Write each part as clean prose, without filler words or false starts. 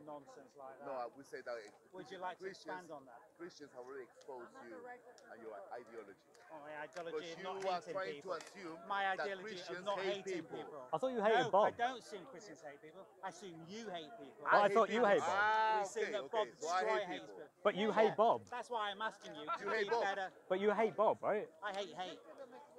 nonsense like that. No, I would say that. Would you like to expand on that? Christians have already exposed you and your ideology. Oh, my ideology of Because not you are hating trying people. to assume My that ideology of Christians not hate hating people. I thought you hated no, Bob. I don't assume Christians hate people. I assume you hate people. Well, I thought you hate Bob. Ah, We assume that Bob So I destroy hate hates people. people. But you hate Bob. That's why I'm asking you to You be hate Bob. better. But you hate Bob, right? I hate.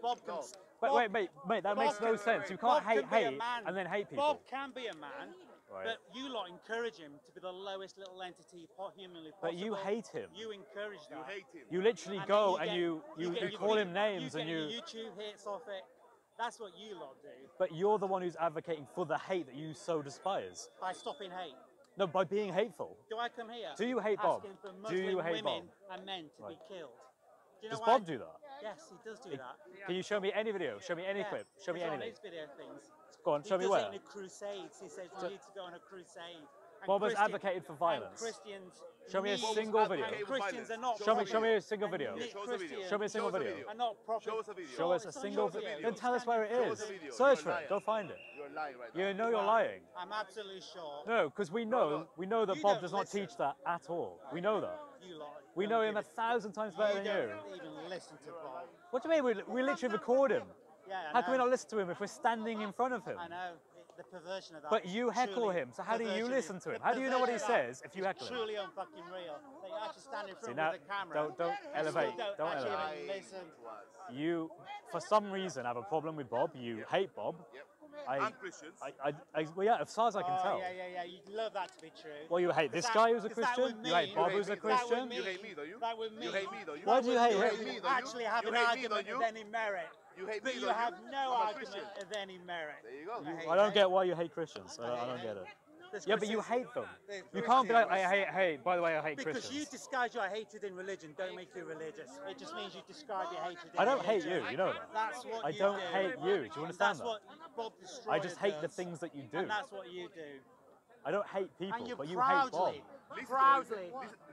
Bob can. No. But Bob, wait, that Bob makes no can- sense. You Bob can't hate can be a hate man. and then hate people. Bob can be a man, Right. but you lot encourage him to be the lowest little entity humanly possible. But you hate him. You encourage that. You hate him. You literally And go then and you get your call him view- names you and get you. your YouTube hits off it. That's what you lot do But you're the one who's advocating for the hate that you so despise. by stopping hate. No, by being hateful. Do I come here? Do you hate Bob? Asking for Do Muslim you hate women Bob? and men to be Right. killed. Do you know Does why? Bob do that? Yes, he does do that. Can you show me any video? Show me any Yeah, clip. Show me it's on anything. his video things. Go on, show He me does where. it in the crusades. He says we need to go on a crusade. And Bob has Christian- advocated for and violence. Christians Show me a need- single and video. Christians are not. Show me properly- a single video. and Show us a video. Christians Show me a single Show us a video. video. are not properly. Show us a video. Show us a It's on single your video. video. Then tell us where it Show us is. a video. Search You're for lying. it. Go find it. You're lying right now. You know you're lying. I'm absolutely sure. No, because we know that You Bob don't does not listen. teach that at all. We know that. You lot. We know him 1,000 times better than you. don't even listen to Bob. What do you mean? We literally record him. Yeah, I How can we know. not listen to him if we're standing in front of him? I know the perversion of that. But is you heckle truly- him, so how do you perversion listen is- to him? the How do you know what he perversion of that says if you is heckle him? Truly unfucking real. That you actually stand in front See, now, with the camera. don't and elevate. still Don't actually elevate. even listen. You, for some reason, have a problem with Bob. You hate Bob. Yep. I, And Christians. well, yeah, as far as I can Oh tell. yeah. You'd love that to be true. Well, you hate this guy who's a Christian. You hate Bob who's a Christian. You hate me, don't you? That would mean. You hate me, don't you? Why do you hate You him? hate me, don't you? Actually have You an hate me, argument don't you? of any merit. You hate But me, you don't have you? no I'm a argument Christian. of any merit. There you go. hate I don't hate. get why you hate Christians. I don't get it. There's Yeah, but you Christians- hate them. there's You can't be like, Christians. hey, by the way, I hate Because Christians. you disguise your hatred in religion, don't make you religious. It just means you describe your hatred in I don't hate religion. you, you know that. That's what I you don't do. hate you. Do you understand That's that? what Bob Destroyer I just hate the does. things that you do. And that's what you do. I don't hate And people, you but you hate Bob.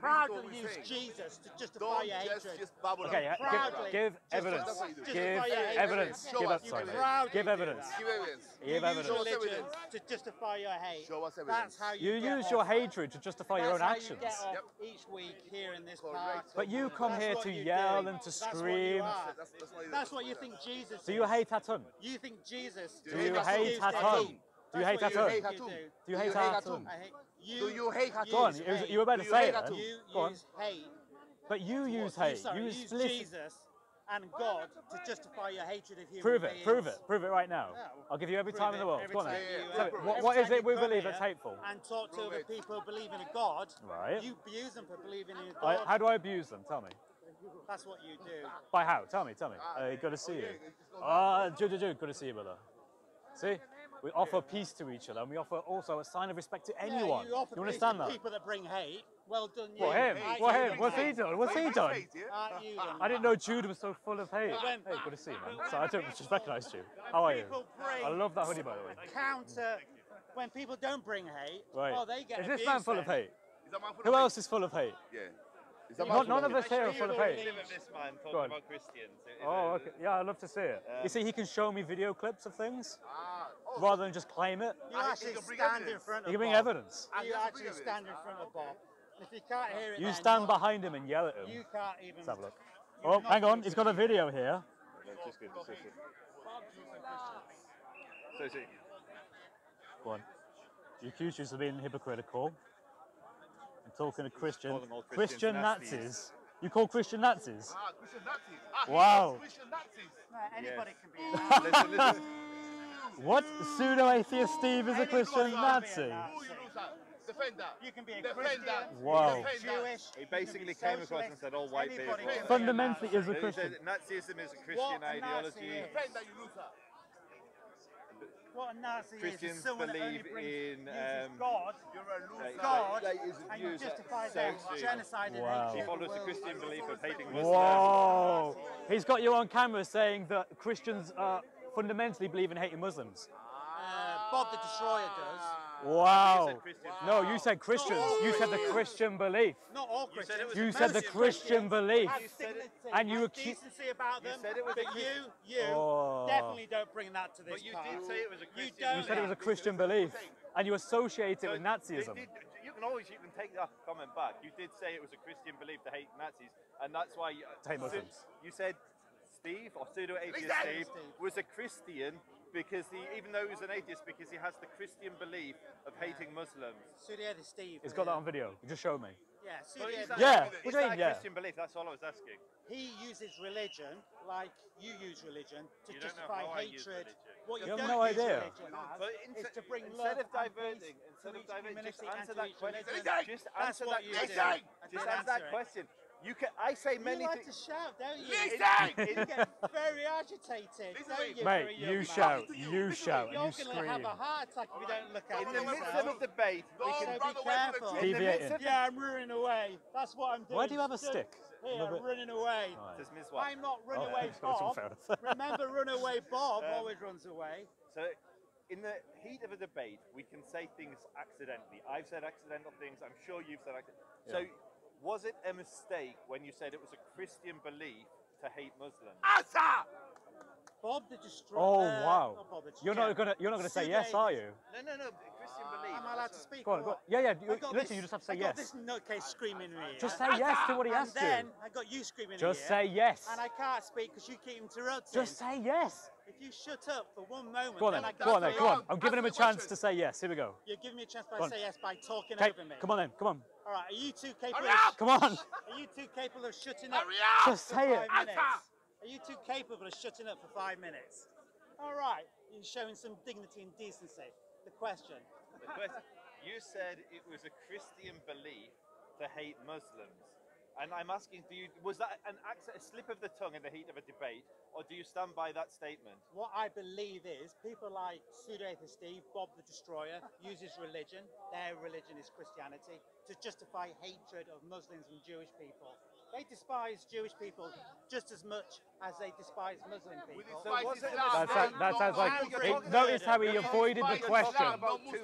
proudly Listen, use Jesus to justify Don't your hatred. just babble Okay, on. Proudly. give Just evidence. that's what you do. Give Justify your hatred. evidence. Show Give us. up. Sorry, You mate. proudly Give do evidence. that. Give evidence. Give You use evidence. religion evidence. to justify your hate. Show us That's evidence. how You get use off. your hatred to justify your own That's how actions. you get off Yep. each week here in this Correct. park. But you come That's here what to you yell do. and to That's what you scream. are. That's That's what you think Jesus Do you is. hate Hatun? You think Jesus Do Do you you hate hate Hatun? Hatun? Do you hate That's what Hatun? think Hatun? you do. Do you hate Hatun? Hatun? I hate you. Do you hate Hatun? Go on, hate. you were about to Do you say hate it. Hatun? You Go on. use hate. But you use hate. Sorry, You use explicit. Jesus and God to justify your hatred of human Prove it. beings. Prove it right now. Yeah. I'll give you every Prove time in the it world. every Go on. time then. you- Tell me, every what is time it we you come believe here that's hateful? And talk to Prove other it. people who believe in a God. Right. You abuse them for believing in a God. How do I abuse them? Tell me. That's what you do. By how? Tell me. Good to see you. Good to see you, brother. See? We offer peace to each other, and we offer also a sign of respect to anyone. Yeah, you offer understand peace to that? people that bring hate. Well done, you. What, him? Aren't What, you him? bring What's he hate? done? What's he done? Aren't you then? I didn't know Jude was so full of hate. When- Hey, good to see you, man. So I just recognised you. How are you? People bring I love that hoodie, by the way. counter when people don't bring hate. Right. Oh, they get Is this abused man full of then. hate? Is that man full Who of else is full of hate? hate? Yeah. Is that man full None of of us hate? here are full of hate. Clip of this man Go talking on. about Christians. Oh, okay. Yeah, I'd love to see it. You see, he can show me video clips of things Oh, rather than just claim it. You And actually you can bring stand in evidence. front You of can bring Bob. evidence. And You you have to actually bring evidence. stand in front of Bob. If you can't hear it, You then stand you're- behind him and yell at him. You can't even. Let's have a look. you're Oh, not hang on. going He's to- got a video here. Just good. So, Go on. You accuse you of being hypocritical and talking to calling all Christian Christians Nazis. Nazis. You call Christian Nazis? Christian Nazis. Wow. He Christian Nazis. No, anybody Yes. can be. listen. What? Pseudo-atheist Steve is a Christian Anybody Nazi? can be a Who you lose that? Defend that. You can be a Defend Christian. that. Wow. Defend that. Jewish. He you basically can be came across and socialist, said all white anybody people. can be a Fundamentally Nazi. is a He Christian. said Nazism is a What Christian a Nazi ideology. is. Defend that, you lose that. What a Nazi Christians is someone that only believe brings, in, uses God, You're a loser. God, isn't and you used justify so their soon. genocide and Wow. hatred He of the follows the world. Christian belief of hating Muslims. Whoa! He's got you on camera saying that Christians fundamentally believe in hating Muslims. Bob the Destroyer does. Wow! said Christians. No, you said Christians. You said the Christian belief. Not all You said it Christians. was You a said the Christian Christian belief. Have dignity, And you have accu- decency about them. said it was but a you Oh. definitely don't bring that to this But you park. did say it was a You Christian. don't. You said it was a Christian belief, and you associate it with They Nazism. did- you you can take that comment back. You did say it was a Christian belief to hate Nazis, and that's why hate Muslims. you said Steve or pseudo-atheist Steve was a Christian because even though he was an atheist, because he has the Christian belief of hating Muslims. Pseudo-atheist Steve. He's got that on video. You just showed me. Yeah, But is pseudo-atheist. that, Yeah, is what do you that mean, a yeah? Christian belief? That's all I was asking. He uses religion like you use religion to You don't know justify how I use hatred. religion. What you You have don't no use idea. religion as But is to bring instead love of diverting, and peace instead to of each diverting, just community and answer to that each question. religion. Just That's answer what that you question. do. Just And answer that answer it. question. You can. I say You many like things. to shout, don't you? Listen! You get very agitated, Listen don't to me. you? Mate, for a you young shout, man? you shout, and You're you going to have scream. a heart attack if you don't look In after the midst yourself. of a debate, we Don't can. So run be away from the careful. truth. In the midst Deviating. of Yeah, I'm running away. That's what I'm doing. Why do you have a Stood stick? Here, Love it. running away. Says Ms. Watt. I'm not Oh, runaway that's Bob. unfair enough. Remember, runaway Bob always runs away. So, in the heat of a debate, we can say things accidentally. I've said accidental things. I'm sure you've said accidental. So, was it a mistake when you said it was a Christian belief to hate Muslims? Answer! Bob the Destroyer. Oh wow! not Bob the You're Destroyer. not gonna say yes, are you? No. Christian belief. Am I allowed to speak? Go on, or go on. what? Yeah. I You, got literally, you just have to say I got yes. this nutcase screaming in my ear. Just say yes to what he and asked then you. I got you screaming Just in say your ear. yes. And I can't speak because you keep interrupting. Just say yes. If you shut up for one moment, Go on then then. I can Go on then. speak. Go on. I'm giving him a Ask me a chance question. to say yes. Here we go. You're giving me a chance Go by on. say yes by talking Okay. over me. Come on then. Come on. All right, are you two capable? Hurry up! Come on. Are you two capable of shutting up? Hurry up! Just say it. 5 minutes? Answer! Are you two capable of shutting up for 5 minutes? All right, you're showing some dignity and decency. The question. The question, you said it was a Christian belief to hate Muslims. And I'm asking, was that a slip of the tongue in the heat of a debate, or do you stand by that statement? What I believe is people like pseudo-atheist Steve, Bob the Destroyer, uses religion, their religion is Christianity, to justify hatred of Muslims and Jewish people. They despise Jewish people just as much as they despise Muslim people. So what's it That sounds like. Notice how he avoided the question.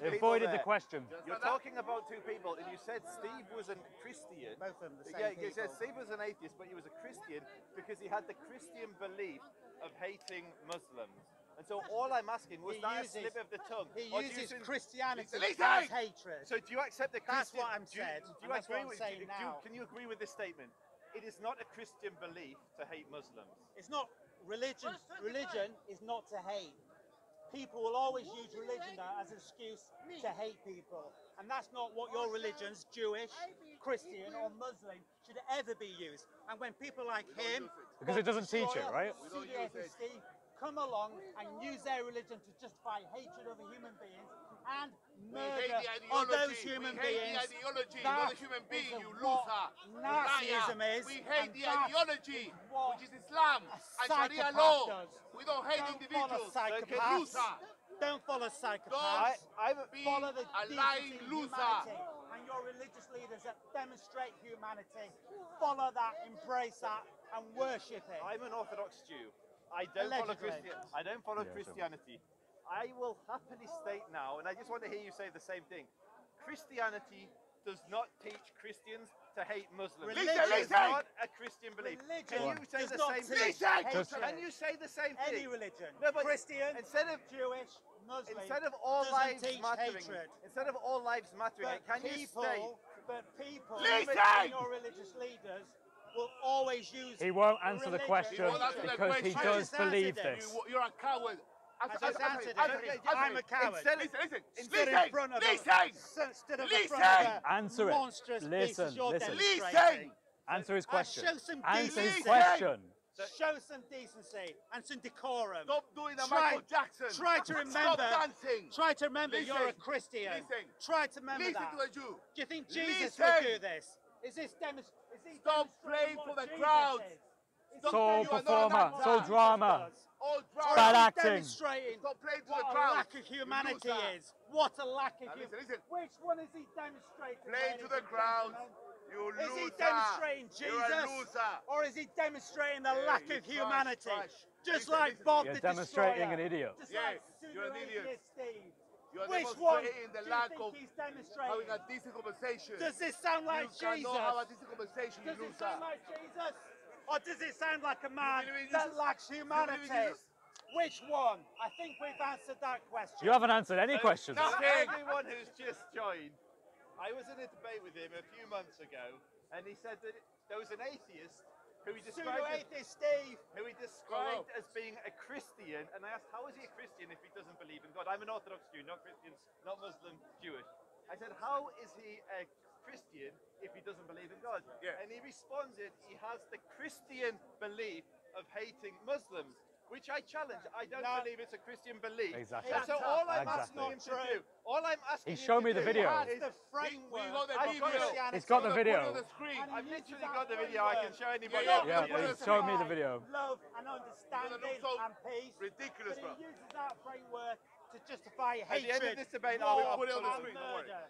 Avoided the question. You're talking about two people, and you said Steve was a Christian. Both of them the same Yeah, you people. said Steve was an atheist, but he was a Christian because he had the Christian belief of hating Muslims. And so all I'm asking was He that uses- a slip of the tongue? He Or do you uses think- Christianity Listen! as hatred. So do you accept the That's Christian? what I'm do you, said, do and you that's what agree I'm with? saying now. Can you agree with this statement? It is not a Christian belief to hate Muslims. It's not religion. Religion is not to hate. People will always use religion now as an excuse to hate people. And that's not what your religions, Jewish, Christian or Muslim, should ever be used. And when people like him, Because it doesn't teach it, right? pseudo-atheist Steve, come along and use their religion to justify hatred of human beings and murder of those human We hate beings. the ideology, That not the human is being, you what loser. Nazism Liar. is. We and hate the that ideology, is what which is Islam a and Sharia psychopath law. does. We don't hate Don't individuals. follow You psychopaths. loser. Don't follow psychopaths. I'm Be Follow the a decency lying and loser. humanity. And your religious leaders that demonstrate humanity. Follow that, embrace that, and worship it. I'm an Orthodox Jew. I don't follow Allegedly. I don't follow Yeah, Christianity. I will happily state now, and I just want to hear you say the same thing. Christianity does not teach Christians to hate Muslims. Religion- It's not a Christian belief. Religion Can you say does the not same teach thing? hatred. Can you say the same thing? Any religion, No, but Christian, instead of Jewish, Muslim, instead of all doesn't lives teach mattering, hatred. instead of all lives mattering, But can you people, state? Listen! and your religious leaders will always use. He won't answer the religion. question won't answer the because he question. does I just believe answered it. this. You're a coward. I just answered it. I'm a coward. Instead of, Listen, Stood in listen, front of listen. stood in Listen! front of a Answer it. monstrous beast Listen, as you're listen. demonstrating. Answer his question. show some Answer his decency. question. Show some decency and some decorum. Stop doing a Try- Michael Jackson. Try to Stop remember. dancing. Try to remember you're a Listen. Christian. Listen. Try to remember Listen that. to a Jew. Do you think Jesus Listen. would do this? Is he Stop demonstrating playing what for the Jesus crowd. is? Is Stop he So You are not performer, an so actor. drama. All Or proud. Bad is he acting. demonstrating Stop playing to what the a crowd. lack of humanity You loser. is? What a lack of Now humanity. listen. Which one is he demonstrating? Play ladies to the and crowd. gentlemen? You Is he loser. demonstrating You're a Jesus? loser. Or is he demonstrating the Yeah, lack you of trash, humanity? trash. Just Listen, like listen. Bob You're the demonstrating Destroyer. an idiot. Just Yes, like you're an idiot. pseudo-atheist Steve. You are Which one do demonstrating the you lack think of he's having demonstrating? a decent conversation. Does this sound like You Jesus? cannot have a decent conversation, you Does it loser. sound like Jesus? Or does it sound like a man believe in that Jesus? lacks believe in humanity? Jesus? Which one? I think we've answered that question. You haven't answered any questions. For everyone who's just joined, I I was in a debate with him a few months ago, and he said that there was an atheist who he described Pseudo-atheist Steve. as being a Christian, and I asked, how is he a Christian if he doesn't believe in God? I'm an Orthodox Jew, not Christian, not Muslim, Jewish. I said, how is he a Christian if he doesn't believe in God? Yeah. And he responded, he has the Christian belief of hating Muslims, which I challenge. I don't believe it's a Christian belief. Exactly. And so all I'm Exactly. asking him to do, all I'm asking He him showed to me the do video. That's is the framework. got the of video. Christianity. He's got the Put it video. on the screen. And I've he uses literally that got the video. I can framework. show anybody. Yeah, Yeah, put it on he the showed me screen. the video. Love and understanding so and peace. ridiculous, But bro. he uses that framework to justify At the end hatred, of this debate, war, I'll put it on the and screen, don't worry. murder.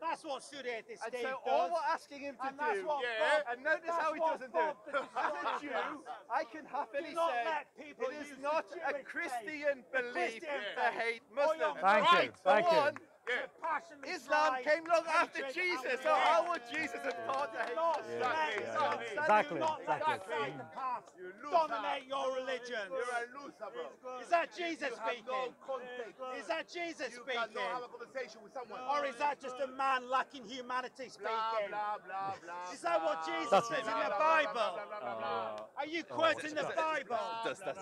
That's what pseudo-atheist And Steve so does. all we're asking him to And that's do, what and notice how he doesn't do it. As a Jew, I can happily Do not say let people it is use not the a Jewish Christian faith, the belief Christian to faith. hate Or your Muslims. Thank you, Right, thank for you. one, Yeah. passionately Islam drive came long after hatred Jesus, and so revenge. how would Jesus have taught to hate Not Muslims? let Exactly, do not let exactly. outside the past You loser. dominate your religion. You're a loser, bro. Is that Jesus You have no speaking? context. Is that Jesus You speaking? cannot have a conversation with someone. Or is that just a man lacking humanity Blah, speaking? blah, blah, blah. Is that what Jesus That's- says in blah, the blah, blah, Bible? blah, blah, blah, blah. Are you quoting the Bible?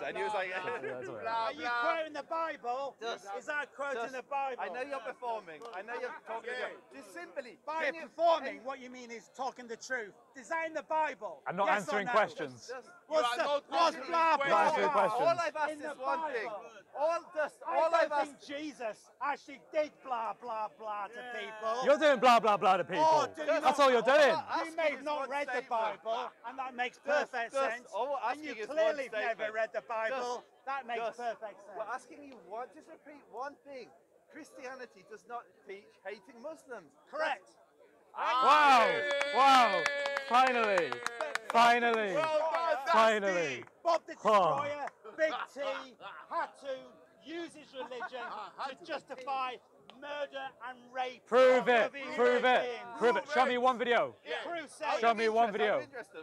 And he was like, That's all right. Blah, Are you blah. quoting the Bible? Dust. Is that quoting Dust. the Bible? I know you're performing. I know you're talking. Yeah. Just simply By can you- performing, what you mean is talking the truth. Is that in the Bible? I'm not Yes or answering no? questions. Just- What's You are the, not what's answering blah, questions. blah, Not answering blah? questions. All I've asked In the is one thing. Bible. All I I've don't think asked. Jesus actually did blah, blah, blah to people. You're doing blah blah blah to people. Oh, do you That's not- all you're doing. You Asking may is have not one read the statement. Bible, and that makes Dust, perfect Dust, sense. all we're And asking you is one clearly have never statement. read the Bible. Dust, That makes Dust, perfect sense. We're asking you one. Just repeat one thing. Christianity does not teach hating Muslims. Correct. Wow! Wow! Finally! Finally! Well done, Finally! Bob the Huh. Destroyer, Big T, had to use his religion to justify murder and rape. Prove of it! other human Prove it! beings. Prove it! Show me one video. Prove say. Show me one I'm video. interested.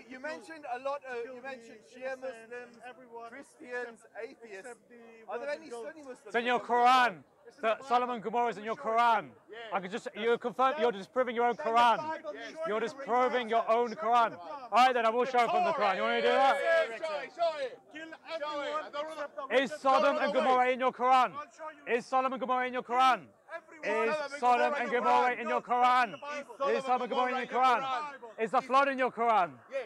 You mentioned a lot of. You mentioned Shia Muslims, Christians, atheists. Are there any Sunni Muslims? It's in your Quran. Solomon Gomorrah is in your Quran. I could just you confirm. You're just proving your own Quran. You're just proving your own Quran. All right, then I will show from the Quran. You want me to do that? Show it. Show it. I don't wanna- Is Sodom and Gomorrah in your Quran? Is Sodom and Gomorrah in your Quran? Is Sodom and Gomorrah in your Quran? Is Sodom and Gomorrah in your Quran? Is the flood in your Quran? Yeah.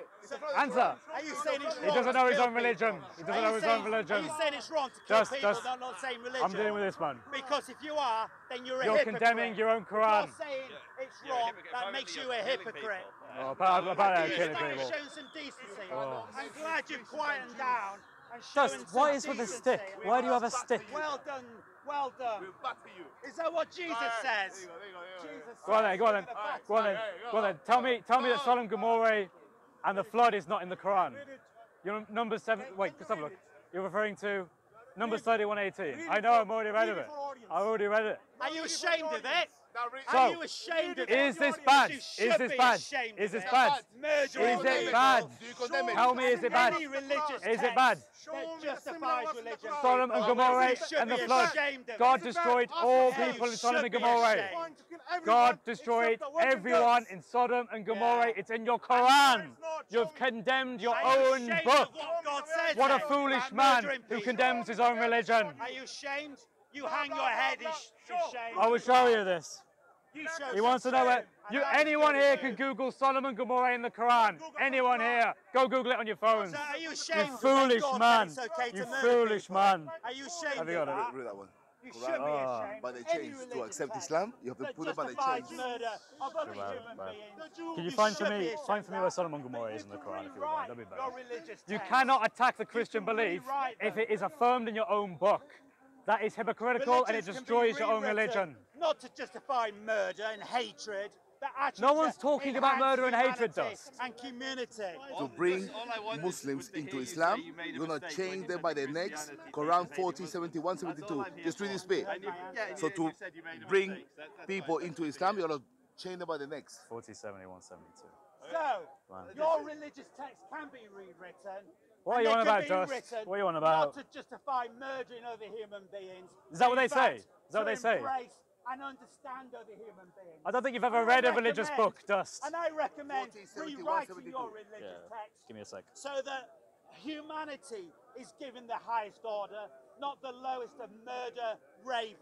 Answer. Are you saying it's wrong? He doesn't to know his kill own religion. people? He Are doesn't you know his saying- own religion. Are you saying it's wrong to kill Just- people just- that are not saying religion? I'm dealing with this man. Because if you are, then you're a You're hypocrite. condemning your own If Quran. you're saying it's You're a wrong, hypocrite. that Apparently makes you you're a killing hypocrite. Oh, about You killing started people. showing some decency. Oh. I'm glad you've quietened down and shown Just some what is with the decency. stick? Why do you have a stick? Well done, well done. We'll batter you. Is that what Jesus says? There you go, there you go, there you go. Jesus Go on then. says Go on we're then. gonna batter Go on then. Hey, Go on then. Tell me that Sodom and Gomorrah and the flood is not in the Quran. You're number 7. Wait, let's have a look. You're referring to Numbers 31:18. I know. I'm already read of it. I already read it. Are you ashamed of it? Now read- So, Are you ashamed of it? Is this bad? You Is should this be bad? ashamed Is of this it. bad? Murder Is it bad? Do you condemn it? Tell me, is it bad? Any religious Is it text bad? that justifies religion. Sodom and Gomorrah should and the be flood. ashamed of God it. destroyed all You people in should Sodom and be Gomorrah. ashamed. God destroyed everyone in Sodom and Gomorrah. Yeah. It's in your Quran. You've condemned your Are you own ashamed book. of what God says What a then foolish about man murdering who people? condemns his own religion. Are you ashamed? You hang your head in shame. I will show you this. You show He wants to know some it. shame. And that is Anyone good here of can you. Google Sodom and Gomorrah in the Quran. Anyone here, go Google it on your phones. So are you You ashamed of foolish God man. that it's okay to You murder foolish people? man. Are you ashamed Have you of got it? that? Read that one. You Quran. should be ashamed. But they Any changed to religious accept text Islam. You have to that put it by the justifies change. murder of other Right, human right. beings. Can you You find for should me be ashamed find for me of where that. Sodom and Gomorrah But is in the you can Quran if you rewrite want? That'd be your better. religious You text. cannot attack the Christian can belief rewrite if them. it is affirmed in your own book. That is hypocritical and it Religions can be destroys your own rewritten, religion. Not to justify murder and hatred. But actually No one's to talking about enhance murder and hatred, humanity Dust. and community. To bring All I wanted Muslims was to into hear you say Islam, you made a you're going to mistake when chain you them said by that their necks. Christianity Quran teaches 40, hating 71, Muslims. That's 72. all I'm here Just read for. this bit. And So you to said you made a bring mistake. That's people fine. into Islam, you're going to chain them by the necks. 40, 71, 72. So, Wow. your religious text can be rewritten. What are and you they on can about, be Dust? written What are you on about? Not to justify murdering other human beings. Is that what in they say? fact, Is that what to they say? embrace and understand other human beings. I don't think you've ever And I read a religious recommend- book, Dust. And I recommend 14, 71, rewriting 72. your religious text Give me a sec. so that humanity is given the highest order, not the lowest of murder, rape,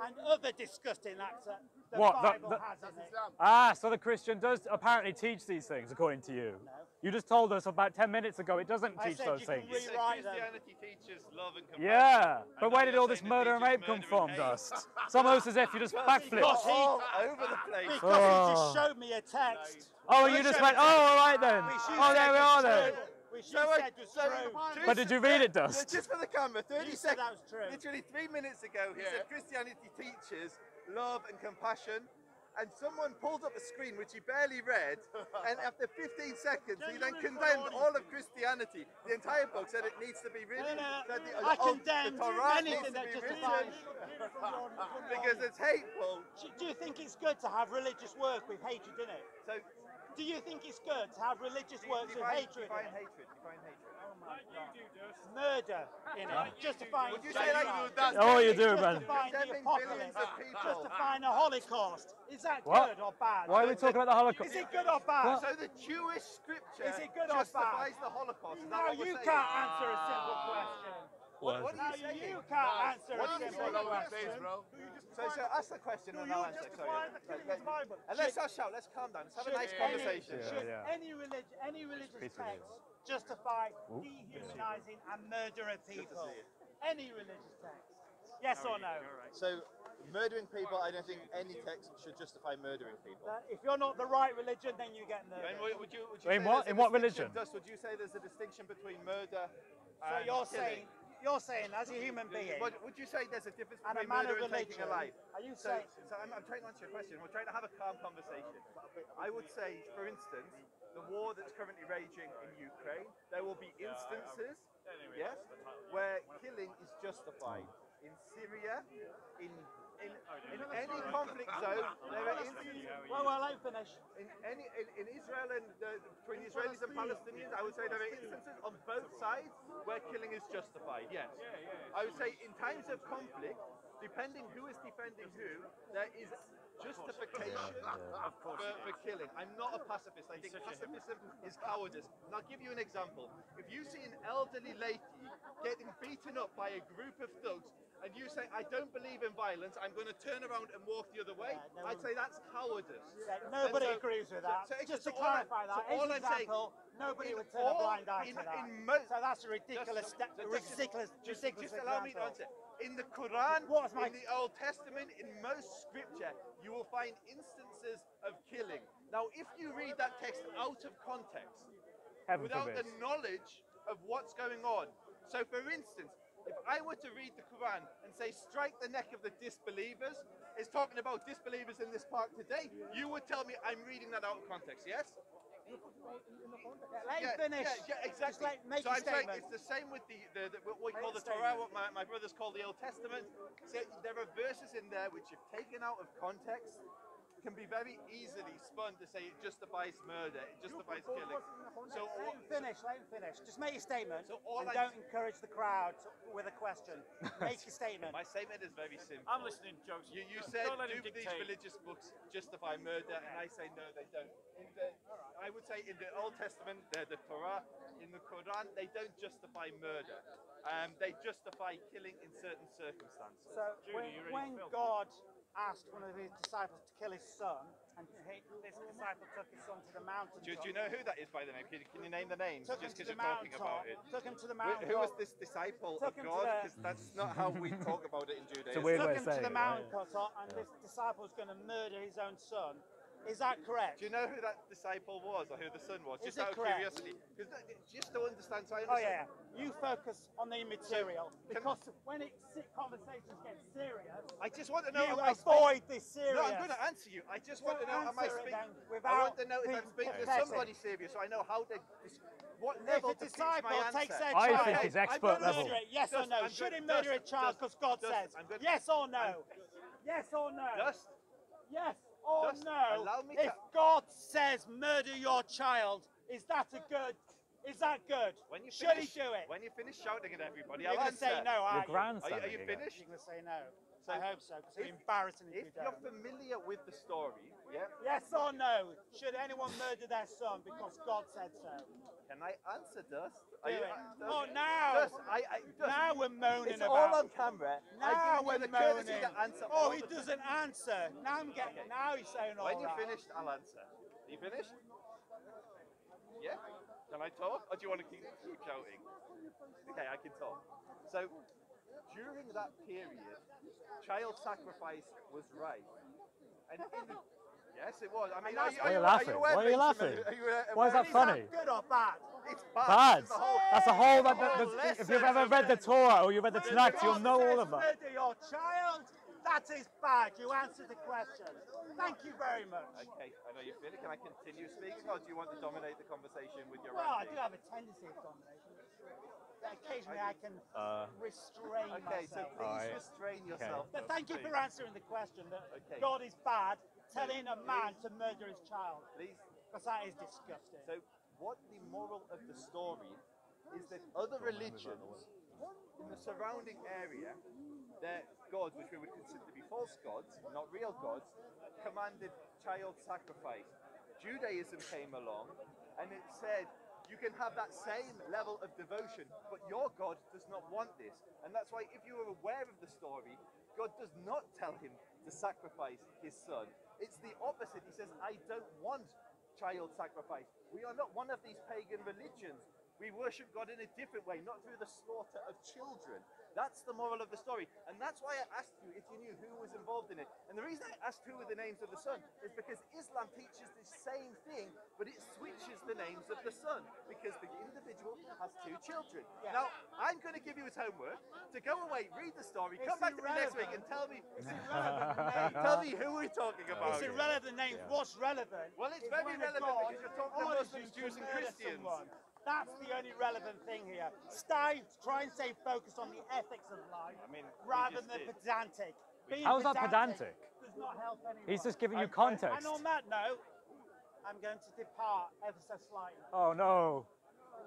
and other disgusting acts that the What, Bible has in it. Ah, so the Christian does apparently teach these things, according to you. No. You just told us about 10 minutes ago it doesn't I teach said those you can things. You said rewrite them. Christianity teaches love and compassion. Yeah, but And where now did all you're this saying it murder and teaches rape come murder from, and hate. Dust? It's almost as if you just backflipped. Because he- All over the place. Because he just Oh. showed me a text. Oh, and you just went, oh, all right then. Which you Oh, said there we was are then. true. Which you said was true. But did you read it, Dust? Just for the camera, 30 You said seconds. that was true. Literally 3 minutes ago, he said Christianity teaches love and compassion. And someone pulled up a screen which he barely read, and after 15 seconds, he then condemned all of Christianity. The entire book said it needs to be written. Said I condemn the Torah needs anything to that be justifies. written because it's hateful. Do you think it's good to have religious work with hatred in it? So Do you think it's good to have religious works with hatred in define it? hatred. Define hatred. Murder in it, justifying Would you say like genocide, Oh, you do, man. justifying the Condemning apocalypse, billions of people. justifying the Holocaust. Is that What? good or bad? Why are we talking about the Holocaust? Is it good or bad? So the Jewish scripture Is it good or justifies bad? the Holocaust. Is that No, what we're you saying? can't answer a simple question. What are No, you saying? you can't answer What a are you simple saying? question. So ask the question and I'll answer. Sorry. Bible? And let's not shout. Let's calm down. Let's have a nice conversation. Should Yeah. any religious text justify dehumanizing and murder of people? Any religious text? Yes or no? So murdering people, I don't think any text should justify murdering people. If you're not the right religion, then you get And murdered. would you In say what? there's a In what distinction- religion? Dust, would you say there's a distinction between murder So and killing? you're saying, as a human being Would you say there's a difference and a between man of murder and taking religion, a life? are you So, saying? so I'm trying to answer your question. We're trying to have a calm conversation. I would say, for instance, the war that's currently raging in Ukraine, there will be instances, yes, where killing is justified. In Syria, in any conflict zone, there are instances. Well, let me finish. In Israel and between the Israelis and Palestinians, I would say there are instances on both sides where killing is justified. Yes, I would say in times of conflict, depending who is defending who, there is justification for killing. I'm not a pacifist. I think pacifism is cowardice. And I'll give you an example. If you see an elderly lady getting beaten up by a group of thugs, and you say, I don't believe in violence, I'm going to turn around and walk the other way, I'd say that's cowardice. Nobody And so- agrees with that. so- Just to so all I- clarify that, so all as I'm saying- example, nobody in would turn a all- blind eye in- to that. in mo- So that's a ridiculous, ridiculous Just allow me to example. answer. In the Quran, What's my- in the Old Testament, in most scripture, you will find instances of killing. Now, if you read that text out of context, Heaven without forbid. the knowledge of what's going on. So, for instance, if I were to read the Quran and say, strike the neck of the disbelievers, it's talking about disbelievers in this park today, you would tell me I'm reading that out of context, yes? Let him finish. Yeah, exactly. Just make So a I'm saying statement. it's the same with the what we call Make a the Torah, statement. what my brothers call the Old Testament. So there are verses in there which, if taken out of context, can be very easily spun to say it justifies murder, it justifies killing. So Let him finish. Let him finish. Just make a statement, So all and I'm- don't encourage the crowd with a question. Make a statement. my statement is very simple. I'm listening, Joseph. You said, Don't let him do these dictate. religious books justify murder? And I say, no, they don't. I would say in the Old Testament, the Torah, in the Quran, they don't justify murder. They justify killing in certain circumstances. So when God asked one of his disciples to kill his son, and this disciple took his son to the mountain. Do you know who that is by the name? Can you name the names? Took him Just to because the you're talking about mountain. it. Took him to the mountain. Who was this disciple of Took him to God? the- Because that's not how we talk about it in Judaism. It's a weird Took way him of to saying the it, mountain right? top, and this disciple was going to murder his own son. Is that correct? Do you know who that disciple was, or who the son was? Is Just it out of correct? curiosity. Because just to understand, so I Oh understand. yeah. You focus on the immaterial because when conversations get serious, I just want to know. you am I avoid the serious. No, I'm going to answer you. I just want to know, am I Answer it speaking? then I without want to know if I'm being speaking to pathetic. somebody serious, so I know how to, what If level a to pitch disciple my answer. takes their I child, think it's I'm expert gonna level. murder it, yes or Dust, no? I'm Should he gonna- murder a Dust, child because God Dust, says? I'm gonna- Yes or no? Yes or no? Dust, Yes or Dust, no? allow me If to- God says murder your child, is that a good? Is that good? when you Should finish, he do it? When you finish shouting at everybody, You're I'll going to answer. say no, Your aren't you? grandson. Are you finished? You're going to say no. I hope so, because it's embarrassing if If you you're don't. familiar with the story, yeah, Yes or no? Should anyone murder their son because God said so? can I answer, Dust? Do it. Dust, Oh, now! Dust, Dust, Now we're moaning it's about. all on camera. Now I we're give you the courtesy moaning. to answer Oh, all he the time. doesn't answer. Now I'm getting. Okay. Now he's saying all When you're that. finished, I'll answer. Are you finished? Yeah? Can I talk, or do you want to keep shouting? Okay, I can talk. So, during that period, child sacrifice was right. And in the, yes, it was. I mean, Why are you laughing? aware, Why are you Benjamin? laughing? Are you aware Why is that Is funny? that good or bad? It's bad. Bad. This is the whole, That's a whole. the whole If you've lesson ever of read the it. Torah or you read the When Tanakh, God you'll know all says of that. murder your child, that is bad. You answered the question. Thank you very much. Okay, I know you feel it. Can I continue speaking, or do you want to dominate the conversation with your Well, I ranting? do have a tendency of domination. Occasionally I can restrain Okay, so myself. please Alright. restrain yourself. But thank you for please. answering the question that Okay. God is bad, telling a man to murder his child. Please. Because that is disgusting. So, what the moral of the story is that other religions in the surrounding area, their gods, which we would consider to be false gods, not real gods, commanded child sacrifice. Judaism came along and it said, you can have that same level of devotion, but your God does not want this. And that's why, if you are aware of the story, God does not tell him to sacrifice his son. It's the opposite. He says, I don't want child sacrifice. We are not one of these pagan religions. We worship God in a different way, not through the slaughter of children. That's the moral of the story. And that's why I asked you if you knew who was involved in it. And the reason I asked who were the names of the son is because Islam teaches the same thing, but it switches the names of the son because the individual has two children. Yeah. Now, I'm going to give you his homework to go away, read the story, It's come back to me next week and irrelevant. tell me Tell me who we're talking It's about. irrelevant names. What's relevant? Well, it's is very when a relevant God because you're talking to orders Muslims, you to Jews, and murder Christians. someone. That's the only relevant thing here. Try and stay focused on the ethics of life I mean, we rather just than did. pedantic. Being How is that pedantic? does not help anyone. He's just giving you Okay. context. And on that note, I'm going to depart ever so slightly. Oh no.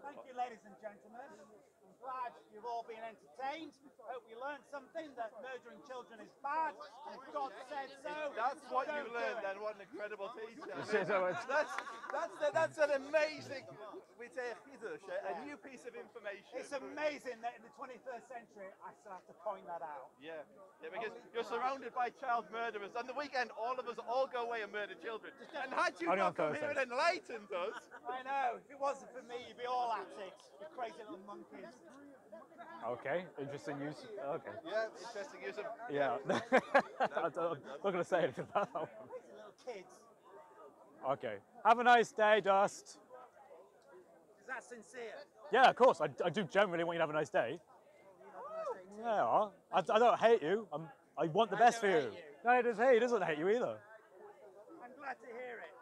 Thank you, ladies and gentlemen. I'm glad you've all been entertained. Hope you learned something, that murdering children is bad, and God said so. That's what you Don't do learned, it. then. What an incredible teacher. So it's- That's an amazing, we say a new piece of information. It's amazing that in the 21st century, I still have to point that out. Yeah, because you're surrounded by child murderers. On the weekend, all of us all go away and murder children. And had you Only on not come here and Thursdays. enlightened us, I know. If it wasn't for me, you'd be all at it. You crazy little monkeys. Okay, interesting use. Okay. yeah, interesting use of. Yeah. I'm not going to say anything about that one. Crazy little kids. Okay. Have a nice day, Dust. Is that sincere? Yeah, of course. I do generally want you to have a nice day. Yeah, I don't hate you. I want the I best don't for you. hate you. No, he doesn't hate you either. I'm glad to hear it.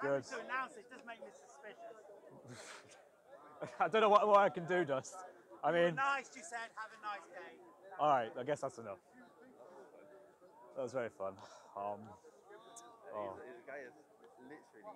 Good. Having to announce it does make me suspicious. I don't know what I can do, Dust. I mean, Nice, you said. Have a nice day. all right. I guess that's enough. That was very fun. The guy is literally